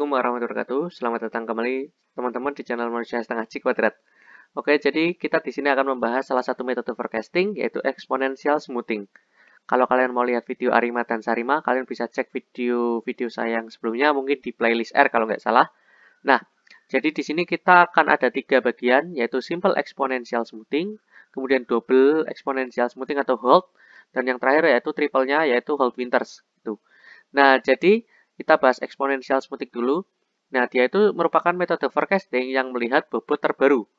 Assalamualaikum warahmatullahi wabarakatuh. Selamat datang kembali teman-teman di channel Manusia Setengah G Kuadrat. Oke, jadi kita di sini akan membahas salah satu metode forecasting yaitu exponential smoothing. Kalau kalian mau lihat video Arima dan Sarima, kalian bisa cek video saya yang sebelumnya mungkin di playlist R kalau nggak salah. Nah, jadi di sini kita akan ada 3 bagian yaitu simple exponential smoothing, kemudian double exponential smoothing atau HOLT, dan yang terakhir yaitu triple-nya yaitu HOLT Winters. Gitu. Nah, jadi kita bahas exponential smoothing dulu. Nah, dia itu merupakan metode forecasting yang melihat bobot terbaru.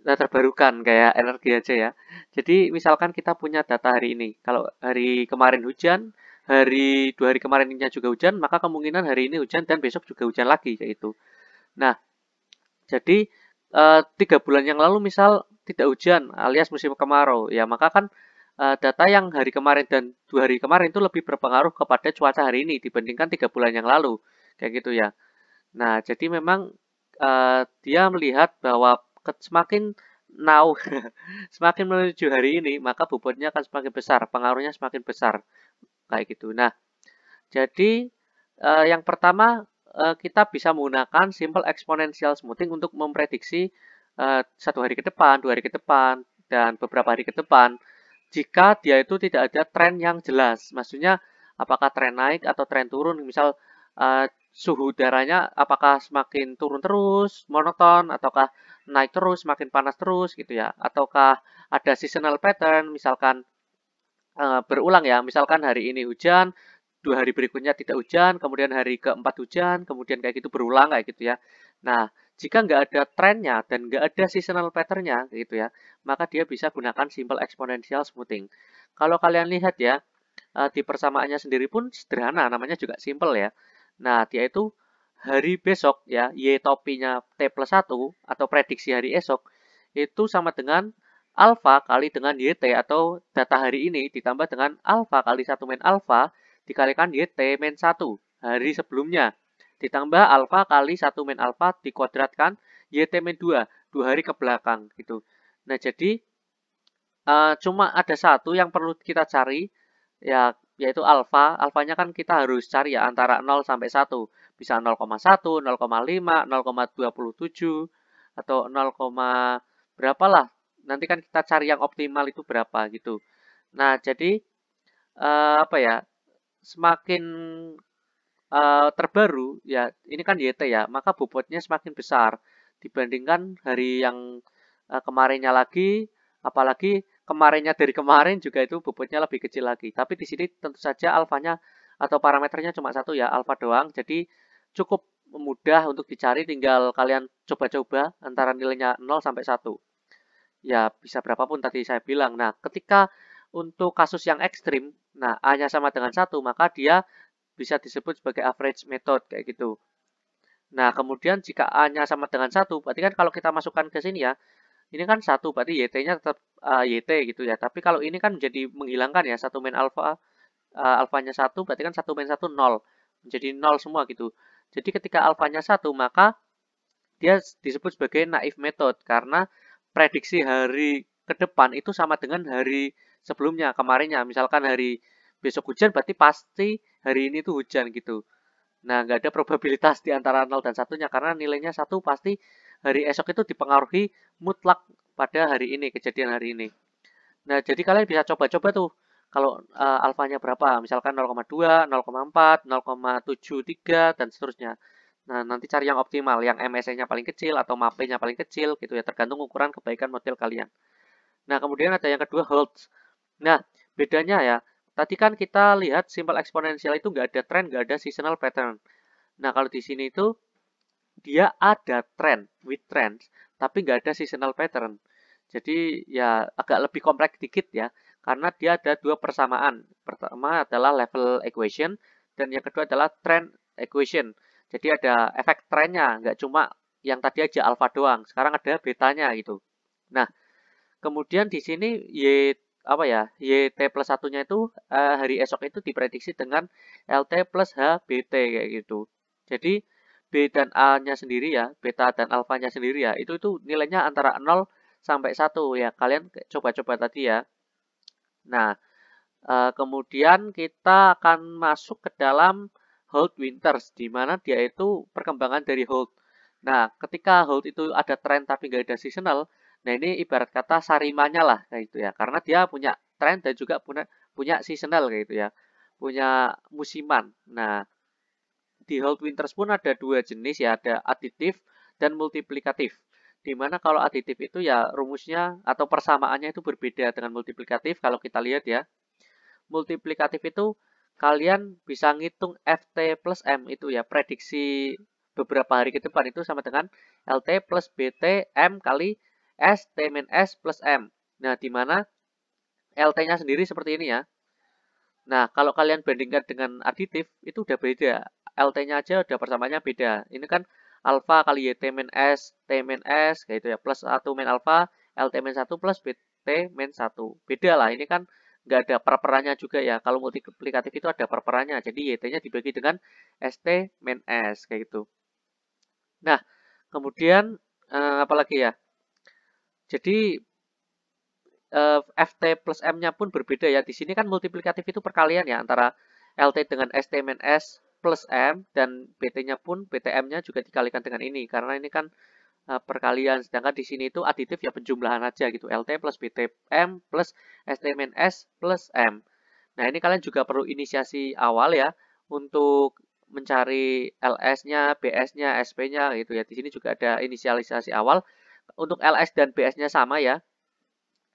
Nah, terbarukan kayak energi aja ya. Jadi, misalkan kita punya data hari ini. Kalau hari kemarin hujan, 2 hari kemarinnya juga hujan, maka kemungkinan hari ini hujan dan besok juga hujan lagi kayak itu. Nah, jadi 3 bulan yang lalu misal tidak hujan alias musim kemarau, ya maka kan data yang hari kemarin dan 2 hari kemarin itu lebih berpengaruh kepada cuaca hari ini dibandingkan 3 bulan yang lalu, kayak gitu ya. Nah, jadi memang dia melihat bahwa semakin now, semakin menuju hari ini, maka bobotnya akan semakin besar, pengaruhnya semakin besar, kayak gitu. Nah, jadi yang pertama kita bisa menggunakan simple exponential smoothing untuk memprediksi 1 hari ke depan, 2 hari ke depan, dan beberapa hari ke depan. Jika dia itu tidak ada tren yang jelas, maksudnya apakah tren naik atau tren turun, misal suhu udaranya apakah semakin turun terus, monoton, ataukah naik terus, semakin panas terus gitu ya, ataukah ada seasonal pattern, misalkan berulang ya, misalkan hari ini hujan, 2 hari berikutnya tidak hujan, kemudian hari keempat hujan, kemudian kayak gitu berulang kayak gitu ya. Nah, jika nggak ada trennya dan nggak ada seasonal patternnya gitu ya, maka dia bisa gunakan simple exponential smoothing. Kalau kalian lihat ya, di persamaannya sendiri pun sederhana, namanya juga simple ya. Nah, dia itu hari besok ya, Y topinya T plus 1 atau prediksi hari esok, itu sama dengan alfa kali dengan YT atau data hari ini ditambah dengan alfa kali 1 min alfa dikalikan YT min 1 hari sebelumnya. Ditambah alfa kali 1 min alfa dikuadratkan YT min 2, 2 hari ke belakang gitu. Nah, jadi cuma ada satu yang perlu kita cari ya, yaitu alfa. Alfanya kan kita harus cari ya antara 0 sampai 1. Bisa 0,1, 0,5, 0,27 atau 0, berapa lah. Nanti kan kita cari yang optimal itu berapa gitu. Nah, jadi apa ya? Semakin terbaru ya, ini kan YT ya, maka bobotnya semakin besar dibandingkan hari yang kemarinnya lagi, apalagi kemarinnya dari kemarin juga itu bobotnya lebih kecil lagi. Tapi di sini tentu saja alfanya atau parameternya cuma satu ya, alfa doang. Jadi cukup mudah untuk dicari, tinggal kalian coba-coba antara nilainya 0 sampai 1. Ya, bisa berapapun tadi saya bilang. Nah, ketika untuk kasus yang ekstrim, nah A-nya sama dengan 1, maka dia bisa disebut sebagai average method kayak gitu. Nah, kemudian jika A-nya sama dengan 1, berarti kan kalau kita masukkan ke sini ya, ini kan 1, berarti YT-nya tetap YT gitu ya. Tapi kalau ini kan menjadi menghilangkan ya, 1 min alfa, alfanya 1, berarti kan 1 min 1, 0. Menjadi 0 semua gitu. Jadi ketika alfanya 1, maka dia disebut sebagai naif method karena prediksi hari ke depan itu sama dengan hari sebelumnya, kemarinnya. Misalkan hari besok hujan, berarti pasti hari ini tuh hujan gitu. Nah, nggak ada probabilitas di antara 0 dan 1-nya karena nilainya 1 pasti hari esok itu dipengaruhi mutlak pada hari ini, kejadian hari ini. Nah, jadi kalian bisa coba-coba tuh kalau alfanya berapa, misalkan 0,2, 0,4, 0,73 dan seterusnya. Nah, nanti cari yang optimal, yang MSE-nya paling kecil atau MAP-nya paling kecil gitu ya, tergantung ukuran kebaikan model kalian. Nah, kemudian ada yang kedua holds. Nah, bedanya ya, tadi kan kita lihat simple exponential itu nggak ada trend, nggak ada seasonal pattern. Nah, kalau di sini itu dia ada trend, with trends, tapi nggak ada seasonal pattern. Jadi ya agak lebih kompleks dikit ya, karena dia ada 2 persamaan. Pertama adalah level equation, dan yang kedua adalah trend equation. Jadi ada efek trennya, nggak cuma yang tadi aja alfa doang. Sekarang ada betanya gitu. Nah, kemudian di sini apa ya, YT plus satunya itu hari esok itu diprediksi dengan LT plus HBT kayak gitu. Jadi B dan A-nya sendiri ya, beta dan alfanya sendiri ya, itu nilainya antara 0 sampai 1 ya. Kalian coba-coba tadi ya. Nah, kemudian kita akan masuk ke dalam hold winters, di mana dia itu perkembangan dari hold. Nah, ketika hold itu ada tren tapi nggak ada seasonal, nah ini ibarat kata sarimanya lah kayak gitu ya, karena dia punya tren dan juga punya seasonal kayak gitu ya, punya musiman. Nah, di hold winters pun ada dua jenis ya, ada aditif dan multiplikatif. Dimana kalau aditif itu ya rumusnya atau persamaannya itu berbeda dengan multiplikatif. Kalau kita lihat ya, multiplikatif itu kalian bisa ngitung FT plus M itu ya, prediksi beberapa hari ke depan itu sama dengan LT plus BT M kali S T min S plus M. Nah, di mana LT-nya sendiri seperti ini ya. Nah, kalau kalian bandingkan dengan aditif, itu udah beda. LT-nya aja udah persamaannya beda. Ini kan alfa kali YT min S, T min S, kayak gitu ya. Plus 1 min alfa, LT min 1 plus BT min 1. Beda lah, ini kan nggak ada perperannya juga ya. Kalau multiplikatif itu ada perperannya. Jadi YT-nya dibagi dengan ST min S, kayak gitu. Nah, kemudian apalagi ya? Jadi FT plus M-nya pun berbeda ya. Di sini kan multiplikatif itu perkalian ya antara LT dengan ST min S plus M dan BT-nya pun BTM-nya juga dikalikan dengan ini karena ini kan perkalian. Sedangkan di sini itu aditif ya penjumlahan aja gitu. LT plus BTM plus ST min S plus M. Nah, ini kalian juga perlu inisiasi awal ya untuk mencari LS-nya, BS-nya, SP-nya gitu ya. Di sini juga ada inisialisasi awal. Untuk LS dan BS-nya sama ya,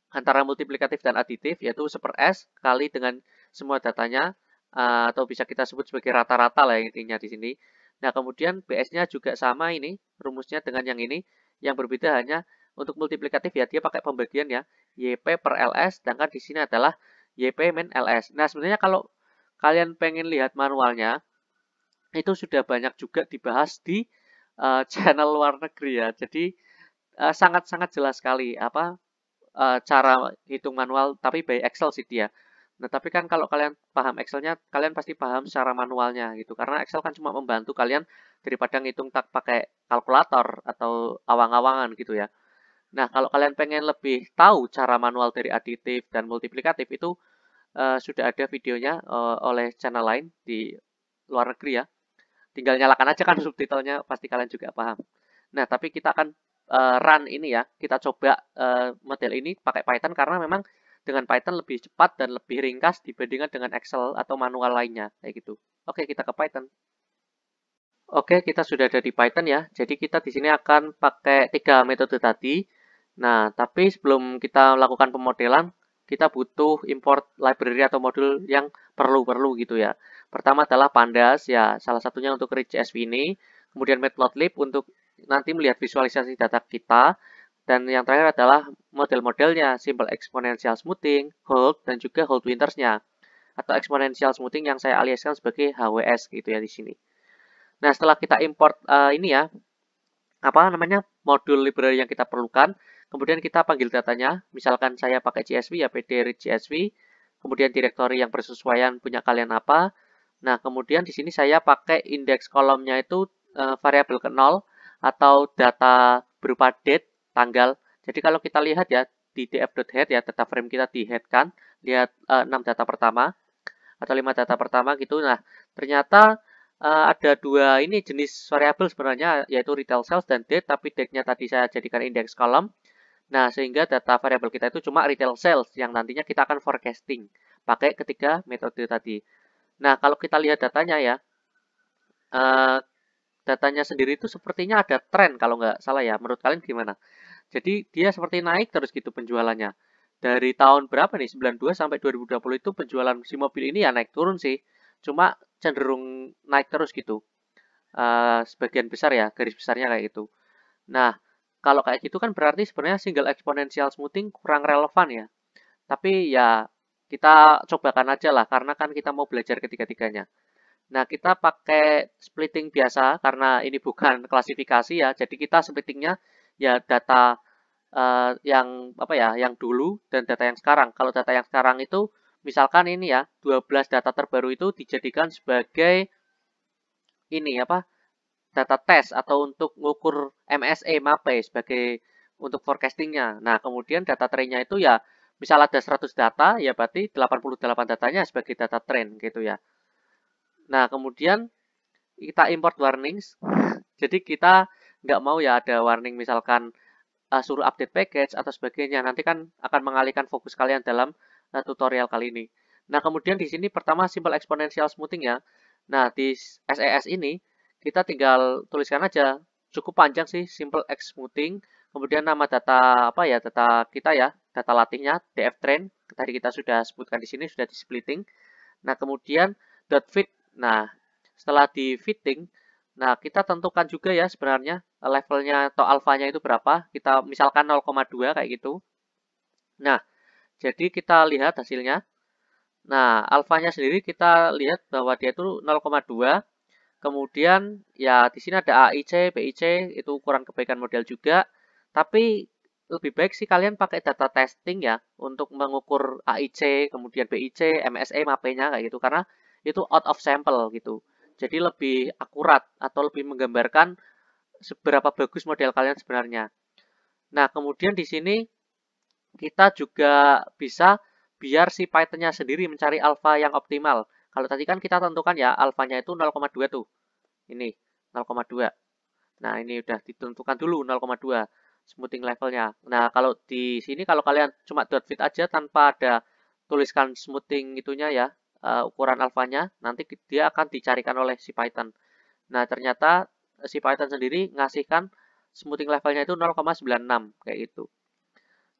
antara multiplikatif dan aditif, yaitu 1/S kali dengan semua datanya, atau bisa kita sebut sebagai rata-rata lah intinya di sini. Nah, kemudian BS-nya juga sama ini, rumusnya dengan yang ini. Yang berbeda hanya untuk multiplikatif ya, dia pakai pembagian ya, YP per LS, sedangkan di sini adalah YP min LS. Nah, sebenarnya kalau kalian pengen lihat manualnya, itu sudah banyak juga dibahas di channel luar negeri ya. Jadi, sangat-sangat jelas sekali apa cara hitung manual, tapi by Excel sih dia. Nah, tapi kan kalau kalian paham Excel-nya, kalian pasti paham secara manualnya gitu. Karena Excel kan cuma membantu kalian daripada ngitung tak pakai kalkulator atau awang-awangan gitu ya. Nah, kalau kalian pengen lebih tahu cara manual dari aditif dan multiplikatif itu sudah ada videonya oleh channel lain di luar negeri ya. Tinggal nyalakan aja kan subtitlenya, pasti kalian juga paham. Nah, tapi kita akan run ini ya, kita coba model ini pakai Python karena memang dengan Python lebih cepat dan lebih ringkas dibandingkan dengan Excel atau manual lainnya, kayak gitu. Oke, kita ke Python. Oke, kita sudah ada di Python ya. Jadi kita di sini akan pakai 3 metode tadi. Nah, tapi sebelum kita lakukan pemodelan, kita butuh import library atau modul yang perlu gitu ya. Pertama adalah Pandas ya, salah satunya untuk read.csv ini. Kemudian Matplotlib untuk nanti melihat visualisasi data kita. Dan yang terakhir adalah model-modelnya, Simple Exponential Smoothing, Hold, dan juga Hold Winters-nya. Atau Exponential Smoothing yang saya aliaskan sebagai HWS gitu ya di sini. Nah, setelah kita import ini ya, apa namanya, modul library yang kita perlukan, kemudian kita panggil datanya, misalkan saya pakai CSV ya, pd read CSV, kemudian direktori yang bersesuaian punya kalian apa. Nah, kemudian di sini saya pakai indeks kolomnya itu variabel ke 0 atau data berupa date, tanggal. Jadi kalau kita lihat ya, di df.head ya, data frame kita di head kan, lihat 6 data pertama atau 5 data pertama gitu. Nah, ternyata ada dua ini jenis variabel sebenarnya, yaitu retail sales dan date, tapi date-nya tadi saya jadikan index column. Nah, sehingga data variabel kita itu cuma retail sales yang nantinya kita akan forecasting pakai ketiga metode tadi. Nah, kalau kita lihat datanya ya, datanya sendiri itu sepertinya ada tren kalau nggak salah ya. Menurut kalian gimana? Jadi dia seperti naik terus gitu penjualannya. Dari tahun berapa nih? 92 sampai 2020 itu penjualan si mobil ini ya naik turun sih. Cuma cenderung naik terus gitu. Sebagian besar ya, garis besarnya kayak gitu. Nah, kalau kayak gitu kan berarti sebenarnya single exponential smoothing kurang relevan ya. Tapi ya kita cobakan aja lah, karena kan kita mau belajar ketiga-tiganya. Nah, kita pakai splitting biasa karena ini bukan klasifikasi ya. Jadi kita splittingnya ya data yang apa ya, yang dulu dan data yang sekarang. Kalau data yang sekarang itu misalkan ini ya, 12 data terbaru itu dijadikan sebagai ini apa? Data test atau untuk mengukur MSE MAPE sebagai untuk forecastingnya. Nah, kemudian data trainnya itu ya misal ada 100 data, ya berarti 88 datanya sebagai data train gitu ya. Nah, kemudian kita import warnings. Jadi kita nggak mau ya ada warning misalkan suruh update package atau sebagainya. Nanti kan akan mengalihkan fokus kalian dalam tutorial kali ini. Nah, kemudian di sini pertama simple exponential smoothing ya. Nah, di SES ini kita tinggal tuliskan aja. Cukup panjang sih, simple x smoothing. Kemudian nama data apa ya, data kita ya, data latihnya df train. Tadi kita sudah sebutkan di sini, sudah di splitting. Nah, kemudian dot fit. Nah, setelah di fitting, nah kita tentukan juga ya sebenarnya levelnya atau alfanya itu berapa. Kita misalkan 0,2 kayak gitu. Nah, jadi kita lihat hasilnya. Nah, alfanya sendiri kita lihat bahwa dia itu 0,2. Kemudian ya di sini ada AIC, BIC, itu ukuran kebaikan model juga. Tapi lebih baik sih kalian pakai data testing ya untuk mengukur AIC, kemudian BIC, MSE, MAP-nya kayak gitu karena itu out of sample gitu. Jadi lebih akurat atau lebih menggambarkan seberapa bagus model kalian sebenarnya. Nah, kemudian di sini kita juga bisa biar si Python-nya sendiri mencari alfa yang optimal. Kalau tadi kan kita tentukan ya alfanya itu 0,2 tuh. Ini 0,2. Nah, ini udah ditentukan dulu 0,2 smoothing levelnya. Nah, kalau di sini kalau kalian cuma dot fit aja tanpa ada tuliskan smoothing itunya ya, ukuran alfanya, nanti dia akan dicarikan oleh si Python. Nah, ternyata si Python sendiri ngasihkan smoothing levelnya itu 0,96 kayak gitu.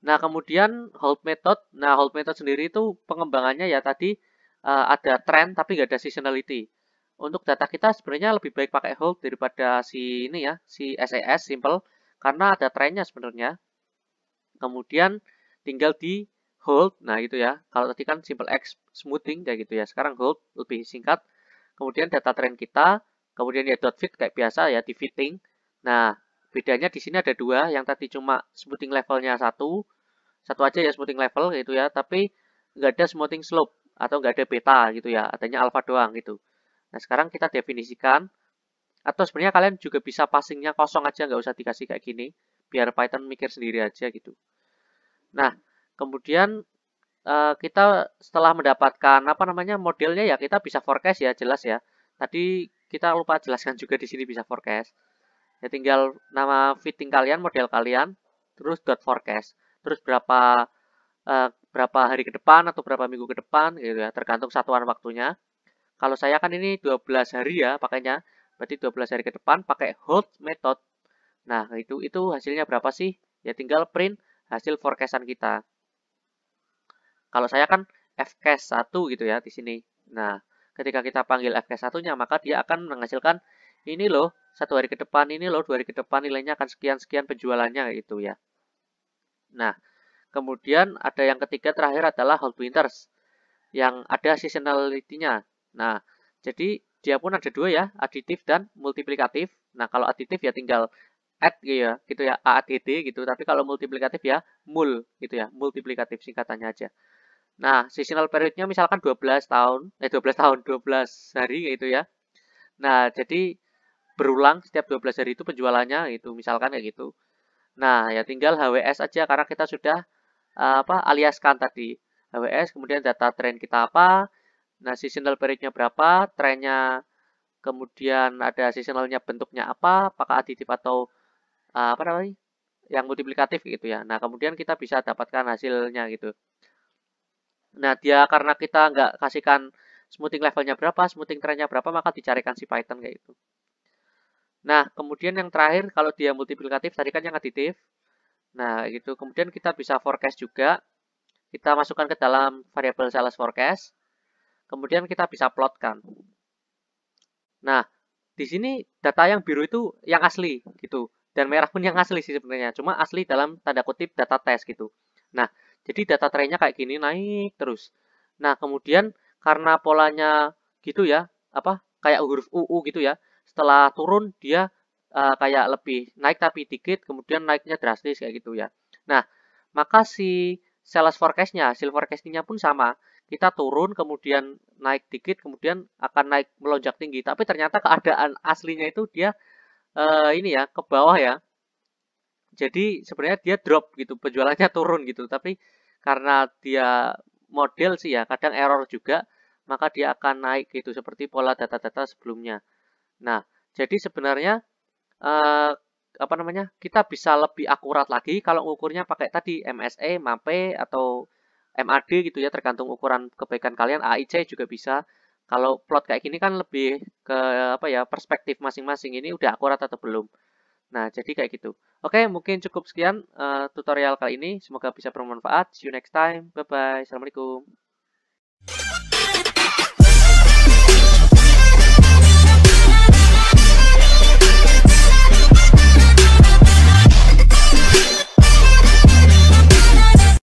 Nah, kemudian hold method. Nah, hold method sendiri itu pengembangannya ya tadi ada trend tapi nggak ada seasonality. Untuk data kita sebenarnya lebih baik pakai hold daripada si ini ya, si SES simple karena ada trendnya sebenarnya. Kemudian tinggal di hold. Nah, itu ya. Kalau tadi kan simple X smoothing kayak gitu ya. Sekarang hold lebih singkat. Kemudian data trend kita, kemudian ya dot fit kayak biasa ya di fitting. Nah, bedanya di sini ada dua, yang tadi cuma smoothing levelnya satu aja ya smoothing level gitu ya, tapi nggak ada smoothing slope atau nggak ada beta gitu ya, adanya alpha doang gitu. Nah, sekarang kita definisikan, atau sebenarnya kalian juga bisa passingnya kosong aja, nggak usah dikasih kayak gini, biar Python mikir sendiri aja gitu. Nah, kemudian kita setelah mendapatkan apa namanya modelnya ya kita bisa forecast ya jelas ya. Tadi kita lupa jelaskan juga di sini bisa forecast. Ya tinggal nama fitting kalian, model kalian, terus dot forecast. Terus berapa hari ke depan atau berapa minggu ke depan gitu ya, tergantung satuan waktunya. Kalau saya kan ini 12 hari ya pakainya, berarti 12 hari ke depan pakai hold method. Nah, itu hasilnya berapa sih? Ya tinggal print hasil forecastan kita. Kalau saya kan fcast 1 gitu ya di sini. Nah, ketika kita panggil fcast 1-nya, maka dia akan menghasilkan ini loh, 1 hari ke depan, ini loh 2 hari ke depan nilainya akan sekian-sekian penjualannya gitu ya. Nah, kemudian ada yang ketiga terakhir adalah hold winters yang ada seasonality-nya. Nah, jadi dia pun ada dua ya, aditif dan multiplikatif. Nah, kalau aditif ya tinggal add gitu ya, AADD gitu. Tapi kalau multiplikatif ya mul gitu ya, multiplikatif singkatannya aja. Nah, seasonal periodnya misalkan 12 tahun, 12 tahun, 12 hari gitu ya. Nah, jadi berulang setiap 12 hari itu penjualannya itu misalkan kayak gitu. Nah, ya tinggal HWS aja karena kita sudah aliaskan tadi. HWS, kemudian data trend kita apa, nah seasonal periodnya berapa, trennya, kemudian ada seasonalnya bentuknya apa, apakah aditif atau apa namanya, yang multiplikatif gitu ya. Nah, kemudian kita bisa dapatkan hasilnya gitu. Nah, dia karena kita nggak kasihkan smoothing levelnya berapa, smoothing trendnya berapa, maka dicarikan si Python kayak gitu. Nah, kemudian yang terakhir, kalau dia multiplikatif, tadi kan yang aditif. Nah, gitu. Kemudian kita bisa forecast juga. Kita masukkan ke dalam variabel sales forecast. Kemudian kita bisa plotkan. Nah, di sini data yang biru itu yang asli gitu. Dan merah pun yang asli sih sebenarnya. Cuma asli dalam tanda kutip data test gitu. Nah, jadi data trennya kayak gini naik terus. Nah, kemudian karena polanya gitu ya, kayak huruf UU gitu ya. Setelah turun dia kayak lebih naik tapi dikit, kemudian naiknya drastis kayak gitu ya. Nah, maka si sales forecast-nya, hasil forecasting-nya pun sama. Kita turun, kemudian naik dikit, kemudian akan naik melonjak tinggi. Tapi ternyata keadaan aslinya itu dia ini ya, ke bawah ya. Jadi sebenarnya dia drop gitu, penjualannya turun gitu. Tapi karena dia model sih ya, kadang error juga, maka dia akan naik gitu, seperti pola data-data sebelumnya. Nah, jadi sebenarnya apa namanya, kita bisa lebih akurat lagi kalau ngukurnya pakai tadi MSE, MAPE, atau MAD gitu ya, tergantung ukuran kebaikan kalian. AIC juga bisa. Kalau plot kayak gini kan lebih ke apa ya, perspektif masing-masing. Ini udah akurat atau belum. Nah, jadi kayak gitu. Oke, mungkin cukup sekian tutorial kali ini. Semoga bisa bermanfaat. See you next time. Bye-bye. Assalamualaikum.